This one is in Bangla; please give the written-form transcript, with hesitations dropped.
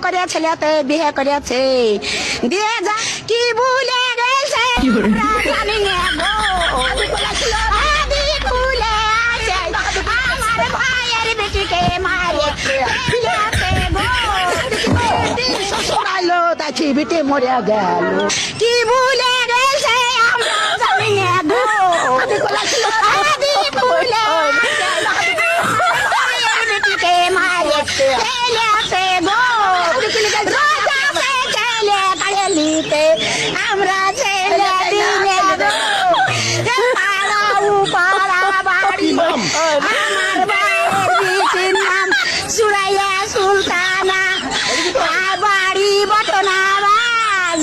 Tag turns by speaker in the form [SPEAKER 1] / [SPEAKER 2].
[SPEAKER 1] করে ছেলেতে বিয়ে করেছে দিয়ে যা কি ভুলে গেছে জানি না গো আদি ভুলে আছে আমার ভাইয়ের বেটিকে মারে ফেলেছে গো শ্বশুর আইলো তাই বেটে মরে গেল কি ভুলে গেছে আমরা জানি না গো আদি ভুলে ভাইয়ের বেটিকে মারে ফেলেছে গো রোজা ছেলে কালিতে আমরা ছেলে দিনে পাড়া বাড়ি আমার ভাইয়ের বেটির নাম সুরাইয়া সুলতানা বাড়ি বটনাবাজ